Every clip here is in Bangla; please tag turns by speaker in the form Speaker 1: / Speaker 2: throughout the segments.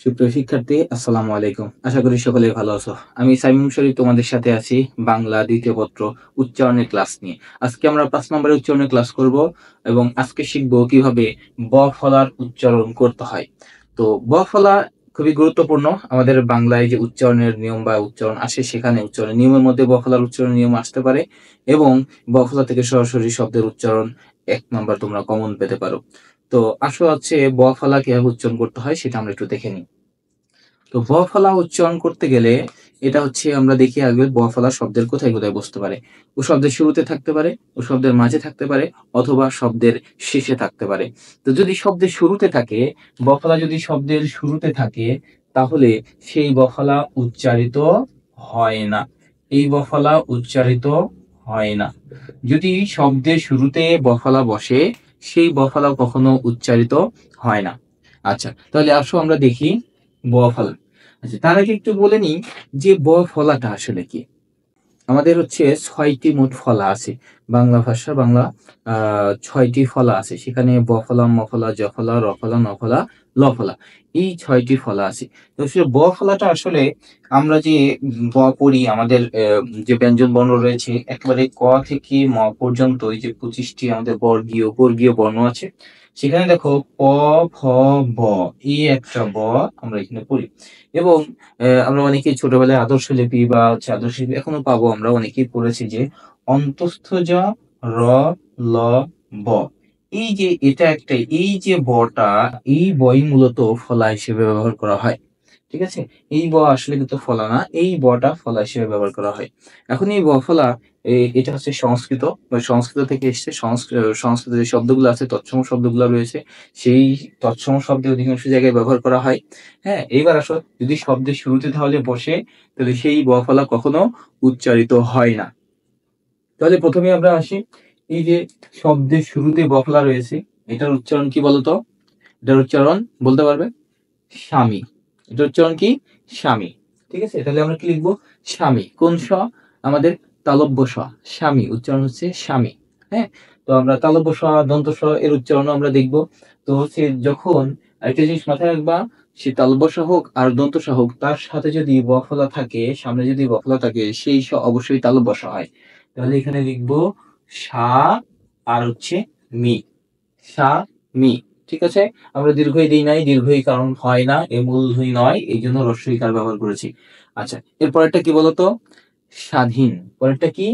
Speaker 1: সুপ্রিয় শিক্ষার্থী, আসসালামু আলাইকুম। আশা করি সকলেই ভালো আছো। আমি সাইমুম শরীফ তোমাদের সাথে আছি বাংলা দ্বিতীয় পত্র উচ্চারণের ক্লাস নিয়ে। আজকে আমরা ৫ নম্বরের উচ্চারণের ক্লাস করব এবং আজকে শিখব কিভাবে ব ফলার উচ্চারণ করতে হয়। তো ব ফলা খুবই গুরুত্বপূর্ণ। আমাদের বাংলায় যে উচ্চারণের নিয়ম বা উচ্চারণ আসে সেখানে উচ্চারণের নিয়মের মধ্যে ব ফলার উচ্চারণের নিয়ম আসতে পারে এবং ব ফলা থেকে সরাসরি শব্দের উচ্চারণ ১ নাম্বার তোমরা কমন পেতে পারো। তো আসো হচ্ছে ব ফলা কিভাবে উচ্চারণ করতে হয় সেটা আমরা একটু দেখে নিই। তো ব ফলা উচ্চারণ করতে গেলে এটা হচ্ছে আমরা দেখি আগে ব ফলা শব্দের কোথায় কোথায় বসতে পারে। ও শব্দের শুরুতে থাকতে পারে, ও শব্দের মাঝে থাকতে পারে, অথবা শব্দের শেষে থাকতে পারে। তো যদি শব্দের শুরুতে থাকে, ব ফলা যদি শব্দের শুরুতে থাকে, তাহলে সেই ব ফলা উচ্চারিত হয় না। এই ব ফলা উচ্চারিত হয় না। যদি শব্দের শুরুতে ব ফলা বসে, সেই ব ফলা কখনো উচ্চারিত হয় না। আচ্ছা, তাহলে আসো আমরা দেখি ব ফলা। আচ্ছা, তার আগে একটু বলে নিই যে ব ফলাটা আসলে কি। আমাদের হচ্ছে ৬টি মোট ফলা আছে। বাংলা ভাষা বাংলা ৬টি ফলা আছে। সেখানে ব ফলা, ম ফলা, জ ফলা, র ফলা, ন ফলা, ল ফলা। এই ৬টি ফলা আছে। তো সে ব ফলাটা আসলে আমরা যে ব পড়ি আমাদের যে ব্যঞ্জন বর্ণ রয়েছে একেবারে ক থেকে ম পর্যন্ত এই যে ২৫টি আমাদের বর্গীয় বর্ণ আছে। সেখানে দেখো ক, খ, ব এই একটা ব আমরা এখানে পড়ি। এবং আমরা অনেকেই ছোটবেলায় আদর্শ লিপি বা হচ্ছে আদর্শ লিপি এখনো পাবো, আমরা অনেকেই পড়েছি যে অন্তঃস্থ জ, র, ল, ব। এই যে এটা একটা এই যে বটা, এই বই মূলত ফলা হিসেবে ব্যবহার করা হয়। ঠিক আছে? এই ব আসলে কিন্তু ফলা না, এই বটা ফলা হিসেবে ব্যবহার করা হয়। এখন এই ব ফলা এটা হচ্ছে সংস্কৃত বা সংস্কৃত থেকে এসছে। সংস্কৃত যে শব্দগুলো আছে, তৎসম শব্দগুলো রয়েছে, সেই তৎসম শব্দের অধিকাংশ জায়গায় ব্যবহার করা হয়। হ্যাঁ? এইবার আসো যদি শব্দের শুরুতে তাহলে বসে, তাহলে সেই ব ফলা কখনো উচ্চারিত হয় না। তাহলে ১ম এ আমরা আসি, এই যে শব্দের শুরুতে ব ফলা রয়েছে, এটার উচ্চারণ কি বলতো? এটার উচ্চারণ বলতে পারবে? স্বামী। এটার উচ্চারণ কি? স্বামী। ঠিক আছে? তাহলে আমরা কি লিখবো? স্বামী। কোন স? আমাদের তালব্য স। স্বামী উচ্চারণ হচ্ছে স্বামী। হ্যাঁ? তো আমরা তালব্য স, দন্ত স এর উচ্চারণও আমরা দেখব। তো হচ্ছে যখন আরেকটা জিনিস মাথায় রাখবা, সে তালব্য স হোক আর দন্ত স হোক, তার সাথে যদি ব ফলা থাকে, সামনে যদি ব ফলা থাকে, সেই স অবশ্যই তালব্য স হয়। তাহলে এখানে লিখবো সা আর হচ্ছে মি। সা, মি। ঠিক আছে? আমরা দীর্ঘই দেই নাই, দীর্ঘই কারণ হয় না, এ মূলধনী নয়, এইজন্য হ্রস্ব ইকার ব্যবহার করেছি। আচ্ছা, এর পরেরটা কি বলতো? স্বাধীন। পরেরটা কি?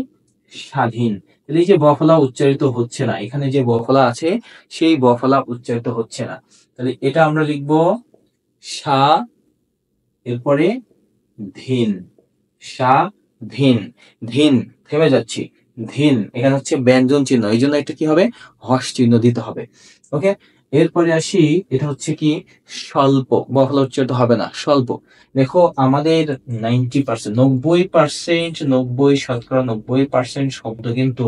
Speaker 1: স্বাধীন। তাহলে এই যে ব ফলা উচ্চারিত হচ্ছে না, এখানে যে ব ফলা আছে, সেই ব ফলা উচ্চারিত হচ্ছে না। তাহলে এটা আমরা লিখবো সা, এরপরে ধীন। স্বাধীন। ধীন, থেমে যাচ্ছি। ধীন, এখানে হচ্ছে ব্যঞ্জন চিহ্ন। এই জন্য এটা কি হবে? হর্ষ চিহ্ন দিতে হবে। ওকে? এরপরে আসি, এটা হচ্ছে কি? স্বল্প। ব ফলা উচ্চারিত হবে না, স্বল্প। দেখো আমাদের 90% 90% 90% শব্দ কিন্তু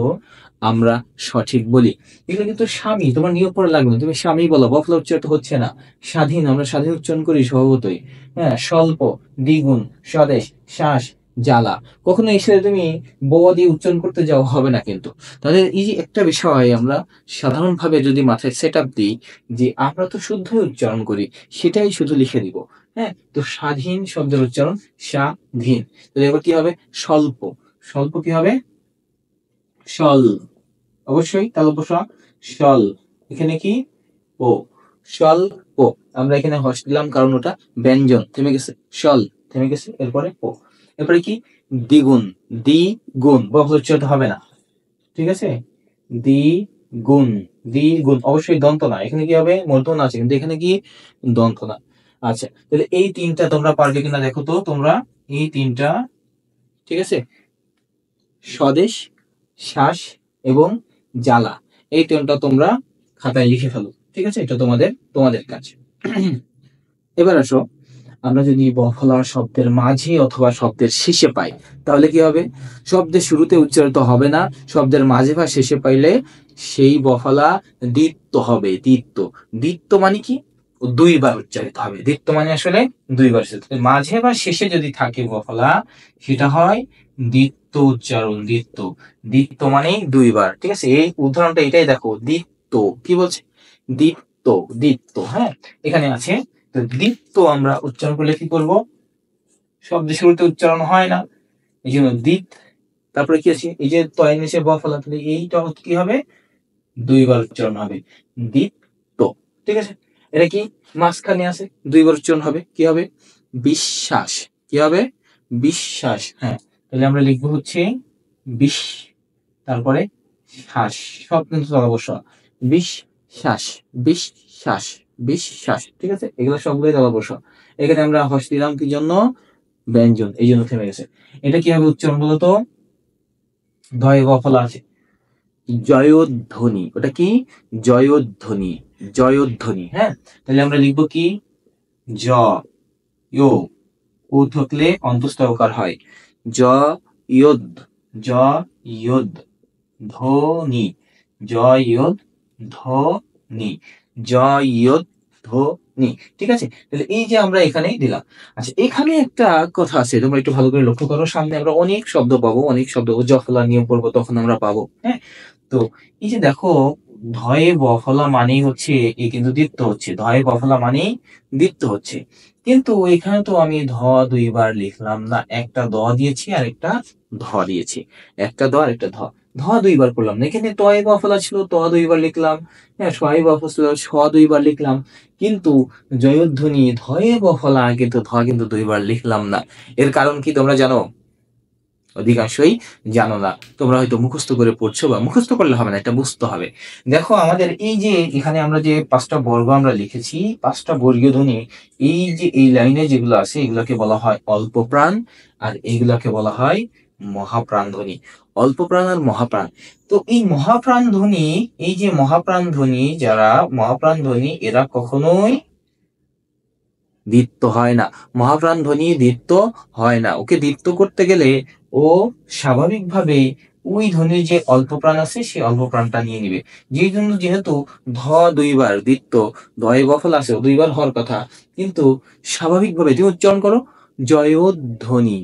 Speaker 1: আমরা সঠিক বলি। এগুলো কিন্তু স্বামী, তোমার নিয়োগ পড়া লাগবে না। তুমি স্বামী বলো, ব ফলা উচ্চারিত হচ্ছে না। স্বাধীন, আমরা স্বাধীন উচ্চারণ করি স্বভাবতই। হ্যাঁ, স্বল্প, দ্বিগুণ, স্বদেশ, শ্বাস, জ্বালা। কখনো এসে তুমি ব দিয়ে উচ্চারণ করতে যাও, হবে না কিন্তু। তাহলে এই যে একটা বিষয় আমরা সাধারণভাবে যদি মাথায় সেট আপ দিই যে আমরা তো শুদ্ধই উচ্চারণ করি, সেটাই শুধু লিখে দিব। হ্যাঁ? তো স্বাধীন শব্দের উচ্চারণ স্বাধীন। তাহলে এবার কি হবে? স্বল্প। স্বল্প কি হবে? স্বল। অবশ্যই তালব্য স, স্বল। এখানে কি? ও। স্বল্প। আমরা এখানে হর্ষ দিলাম কারণ ওটা ব্যঞ্জন। থেমে গেছে। স্বল, থেমে গেছে। এরপরে ও। এরপরে কি? দ্বিগুণ। দ্বিগুণ। ব ফলা উচ্চারিত হবে না। ঠিক আছে? দ্বিগুণ। দ্বিগুণ। অবশ্যই দন্ত না। এখানে কি হবে? মূর্ধন্য আছে, কিন্তু এখানে কি? দন্ত না। আচ্ছা, তাহলে এই ৩টা তোমরা পারবে কিনা দেখো তো তোমরা। এই ৩টা, ঠিক আছে? স্বদেশ, শ্বাস এবং জ্বালা। এই ৩টা তোমরা খাতায় লিখে ফেলো। ঠিক আছে? এটা তোমাদের কাজ। এবার আসো, আমরা যদি ব ফলা শব্দের মাঝে অথবা শব্দের শেষে পাই, তাহলে কি হবে? শব্দের শুরুতে উচ্চারিত হবে না, শব্দের মাঝে বা শেষে পাইলে সেই ব ফলা দ্বিত্ব হবে। দ্বিত্ব। দ্বিত্ব মানে কি? ২ বার উচ্চারিত হবে। দ্বিত্ব মানে আসলে ২ বার উচ্চারিত। মাঝে বা শেষে যদি থাকে ব ফলা, সেটা হয় দ্বিত্ব উচ্চারণ। দ্বিত্ব। দ্বিত্ব মানেই ২ বার। ঠিক আছে? এই উদাহরণটা এটাই দেখো। দ্বিত্ব। কি বলছে? দ্বিত্ব। দ্বিত্ব। হ্যাঁ? এখানে আছে। তো দীপ্ত আমরা উচ্চারণ করলে কি করব? শব্দের শুরুতে উচ্চারণ হয় না, এই জন্য দীপ। তারপরে কি আছে? এই যে তয়ের নিচে ব ফলা, তাহলে এইটা কি হবে? দুইবার উচ্চারণ হবে, দীপ্ত। ঠিক আছে, এটা কি মাঝখানে আছে, দুইবার উচ্চারণ হবে, কি হবে? বিশ্বাস। কি হবে? বিশ্বাস। হ্যাঁ, তাহলে আমরা লিখবো হচ্ছে বিশ, তারপরে শ্বাস, সব কিন্তু অবশ্য বিশ্বাস, বিশ্বাস, বিশ্বাস। ঠিক আছে, এগুলো সবগুলোই অবশ্য। এখানে আমরা হস দিলাম কি জন্য? ব্যঞ্জন, এই জন্য থেমে গেছে। এটা কিভাবে উচ্চারণ বলতো? ধয় গ ফলা আছে, জয়ধ্বনি। ওটা কি? জয়ধ্বনি, জয়ধ্বনি। হ্যাঁ, তাহলে আমরা লিখবো কি? জ ইয়, ও থাকলে অন্তস্থ ওকার হয়, জ ইয়দ, জ ইয়দ, ধ্বনি, জ ইয়দ ধ্বনি, জ ইয়দ ধ্বনি। ঠিক আছে, তাহলে এই যে আমরা এখানে দিলাম। আচ্ছা, এখানে একটা কথা আছে, তোমরা একটু ভালো করে লক্ষ্য করো। সামনে আমরা অনেক শব্দ পাবো, অনেক শব্দ জফলা নিয়ম পড়বো, তখন আমরা পাবো। হ্যাঁ, তো এই যে দেখো, ধয়ে বফলা মানেই হচ্ছে এ কিন্তু দ্বিত্ব হচ্ছে, ধয়ে বফলা মানেই দ্বিত্ব হচ্ছে। কিন্তু এখানে তো আমি ধ দুইবার লিখলাম না, একটা দ দিয়েছি আর একটা ধ দিয়েছি, একটা দ আর একটা ধ, ধ দুইবার করলাম না। এখানে তয়ে বফলা ছিল, ত দুইবার লিখলাম। হ্যাঁ, সয়ে বফলা ছিল, স দুইবার লিখলাম। কিন্তু জয়ধ্বনি ধয়ে বফলা, কিন্তু ধ কিন্তু দুইবার লিখলাম না। এর কারণ কি তোমরা জানো? অধিকাংশই জানো না, তোমরা হয়তো মুখস্থ করে পড়ছো, বা মুখস্থ করলে হবে না, এটা বুঝতে হবে। দেখো, আমাদের এই যে এখানে আমরা যে পাঁচটা বর্গ আমরা লিখেছি, পাঁচটা বর্গীয় ধ্বনি, এই যে এই লাইনে যেগুলো আছে এগুলোকে বলা হয় অল্প প্রাণ, আর এইগুলাকে বলা হয় মহাপ্রাণ ধ্বনি। অল্প প্রাণ আর মহাপ্রাণ। তো এই মহাপ্রাণ ধ্বনি, এই যে মহাপ্রাণ ধ্বনি, যারা মহাপ্রাণ ধ্বনি, এরা কখনোই দ্বিত্ব হয় না। মহাপ্রাণ ধ্বনি দ্বিত্ব হয় না। ওকে দ্বিত্ব করতে গেলে ও স্বাভাবিকভাবে ওই ধ্বনির যে অল্প প্রাণ আছে সেই অল্প প্রাণটা নিয়ে নিবে। যেই জন্য, যেহেতু ধ দুইবার দ্বিত্ব, দয়ে গফল আছে, দুইবার হওয়ার কথা, কিন্তু স্বাভাবিকভাবে তুমি উচ্চারণ করো জয়ধ্বনি,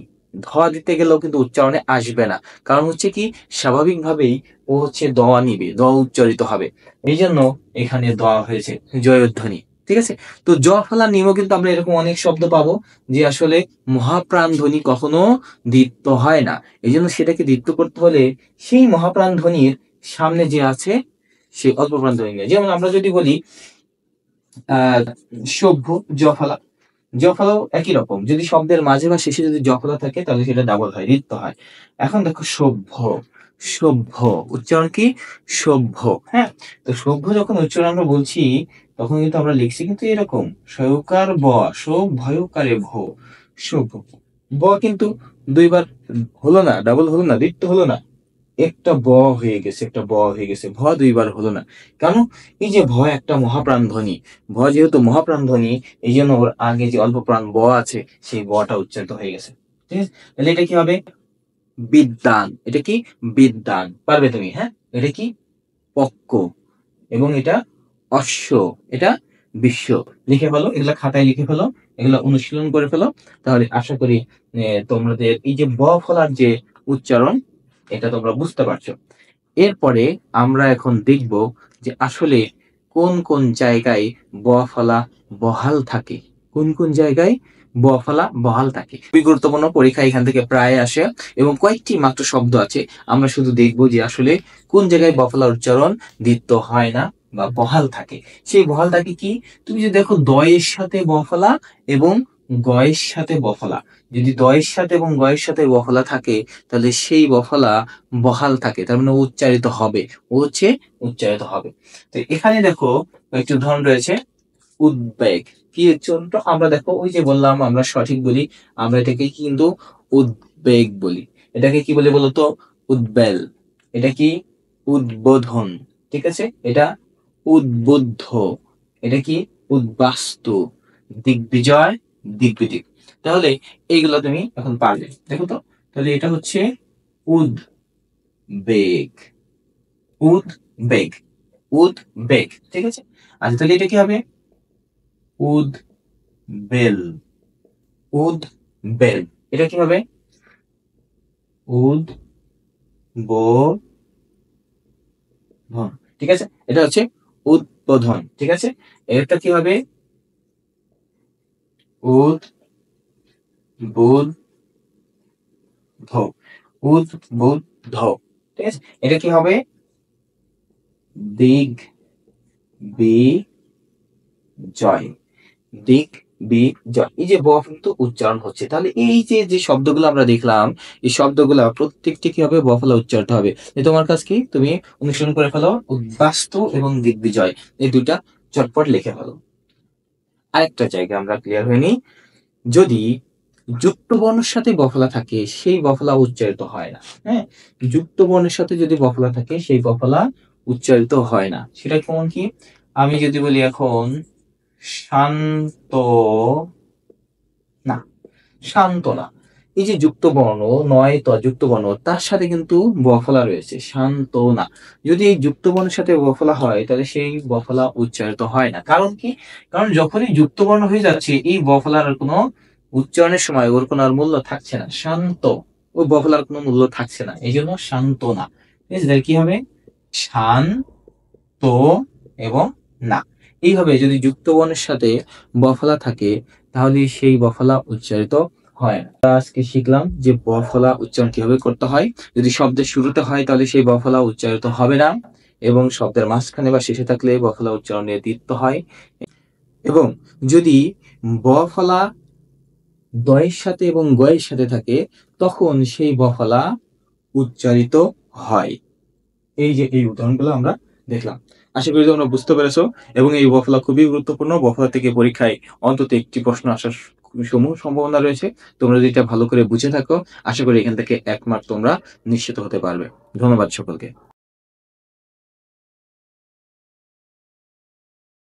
Speaker 1: ধ দিতে গেলেও কিন্তু উচ্চারণে আসবে না। কারণ হচ্ছে কি, স্বাভাবিকভাবেই ও হচ্ছে দ নিবে, দ উচ্চারিত হবে। এই জন্য এখানে দ হয়েছে জয়ধ্বনি। ঠিক আছে, তো জ ফলা নিয়েও কিন্তু আমরা এরকম অনেক শব্দ পাবো যে আসলে মহাপ্রাণ ধ্বনি কখনো দ্বিত্ব হয় না। এই জন্য সেটাকে দ্বিত্ব করতে হলে সেই মহাপ্রাণ ধ্বনির সামনে যে আছে সেই অল্প প্রাণ ধ্বনি নিয়ে। যেমন আমরা যদি বলি আহ সভ্য, জ ফলা, জ ফলাও একই রকম। যদি শব্দের মাঝে বা শেষে যদি জ ফলা থাকে তাহলে সেটা ডাবল হয়, দ্বিত্ব হয়। এখন দেখো সভ্য, সভ্য উচ্চারণ কি? সভ্য। হ্যাঁ, তো সভ্য যখন উচ্চারণ আমরা বলছি, তখন কিন্তু আমরা লিখছি কিন্তু এরকম, সয়কার ব, ভয়কারে ভ, সভ্য। ব কিন্তু দুইবার হলো না, ডাবল হলো না, দ্বিত্ব হলো না, একটা ব হয়ে গেছে, একটা ব হয়ে গেছে, ভ দুইবার হলো না। কেন? এই যে ভ একটা মহাপ্রাণ ধ্বনি, ভ যেহেতু মহাপ্রাণ ধ্বনি, এই জন্য ওর আগে যে অল্প প্রাণ ব আছে সেই বটা উচ্চারিত হয়ে গেছে। ঠিক আছে, তাহলে এটা কি হবে? বিদ্যান। এটা কি? বিদ্যান। পারবে তুমি? হ্যাঁ, এটা কি? পক্ক। এবং এটা অশ্ব, এটা বিশ্ব। লিখে ফেলো, এগুলা খাতায় লিখে ফেলো, এগুলা অনুশীলন করে ফেলো। তাহলে আশা করি তোমাদের এই যে ব ফলার যে উচ্চারণ, এটা তোমরা বুঝতে পারছো। এরপরে আমরা এখন দেখব যে আসলে কোন কোন জায়গায় ব ফলা বহাল থাকে, কোন কোন জায়গায় ব ফলা বহাল থাকে। খুবই গুরুত্বপূর্ণ, পরীক্ষা এখান থেকে প্রায় আসে, এবং কয়েকটি মাত্র শব্দ আছে, আমরা শুধু দেখব যে আসলে কোন জায়গায় ব ফলার উচ্চারণ দ্বিত্ব হয় না বা বহাল থাকে। সেই বহাল থাকে কি? তুমি যদি দেখো দয়ের সাথে ব ফলা এবং গয়ের সাথে ব ফলা, যদি দয়ের সাথে এবং গয়ের সাথে ব ফলা থাকে, তাহলে সেই বফলা বহাল থাকে, তার মানে উচ্চারিত হবে, ও হচ্ছে উচ্চারিত হবে। তো এখানে দেখো কয়েকটি উদাহরণ রয়েছে। উদ্বেগ, কি উচ্চারণটা আমরা দেখো, ওই যে বললাম আমরা সঠিক বলি, আমরা এটাকে কিন্তু উদ্বেগ বলি। এটাকে কি বলে বলতো? উদ্বেল। এটা কি? উদ্বোধন। ঠিক আছে, এটা উদ্বুদ্ধ। এটা কি? উদ্বাস্তু। দিগ্বিজয়, দিগ্বিদিক। তাহলে এইগুলো তুমি এখন পারবে, দেখো তো। তাহলে এটা হচ্ছে উদ্বেগ, উদ্বেগ, উদ্বেগ। ঠিক আছে, আচ্ছা তাহলে এটা কি হবে? উদ্বেল, উদ্বেল। এটা কি হবে? উদ্বোধন। ঠিক আছে, এটা হচ্ছে উদ্বোধন। ঠিক আছে, এটা কি হবে? উদ্বুদ্ধ, উদ্বুদ্ধ। ঠিক আছে, এটা কি হবে? দিগ্বিজয়, দিগ্বিজয়। এই যে ব কিন্তু উচ্চারণ হচ্ছে, তাহলে এই যে যে শব্দগুলো আমরা দেখলাম, এই শব্দগুলা প্রত্যেকটি কি হবে? ব ফলা উচ্চারিত হবে। তোমার কাজ কি? তুমি অনুসরণ করে ফেলো, উদ্বাস্তু এবং দিগ্বিজয় এই দুইটা চটপট লিখে ফেলো। আরেকটা জায়গা আমরা ক্লিয়ার হয়নি, যদি যুক্ত বর্ণের সাথে বফলা থাকে সেই বফলা উচ্চারিত হয় না। হ্যাঁ, যুক্ত বর্ণের সাথে যদি বফলা থাকে সেই বফলা উচ্চারিত হয় না। সেটা কেমন কি? আমি যদি বলি এখন শান্ত না, শান্ত না, এই যে যুক্ত বর্ণ নয় তো যুক্ত বর্ণ, তার সাথে কিন্তু বফলা রয়েছে, শান্ত না। যদি এই যুক্ত বর্ণের সাথে বফলা হয় তাহলে সেই বফলা উচ্চারিত হয় না। কারণ কি? কারণ যখনই যুক্ত বর্ণ হয়ে যাচ্ছে এই বফলার কোনো উচ্চারণের সময় ওর কোনো আর মূল্য থাকছে না। শান্ত, ওই বফলার কোনো মূল্য থাকছে না, এই জন্য শান্ত না। ঠিক আছে, তাহলে কি হবে? শান্ত এবং না। এইভাবে যদি যুক্ত বর্ণের সাথে বফলা থাকে তাহলে সেই বফলা উচ্চারিত হয় না। আজকে শিখলাম যে বফলা উচ্চারণ কিভাবে করতে হয়। যদি শব্দের শুরুতে হয় তাহলে সেই বফলা উচ্চারিত হবে না, এবং শব্দের মাঝখানে বা শেষে থাকলে বফলা উচ্চারণে দ্বিত্ব হয়। এবং যদি বফলা দয়ের সাথে এবং গয়ের সাথে থাকে তখন সেই বফলা উচ্চারিত হয়। এই যে এই উদাহরণগুলো আমরা দেখলাম, আশা করি তোমরা বুঝতে পেরেছো। এবং এই বফলা খুবই গুরুত্বপূর্ণ, বফলা থেকে পরীক্ষায় অন্তত একটি প্রশ্ন আসার সমূহ সম্ভাবনা রয়েছে। তোমরা যদি এটা ভালো করে বুঝে থাকো, আশা করি এখান থেকে 1 মার্ক তোমরা নিশ্চিত হতে পারবে। ধন্যবাদ সকলকে।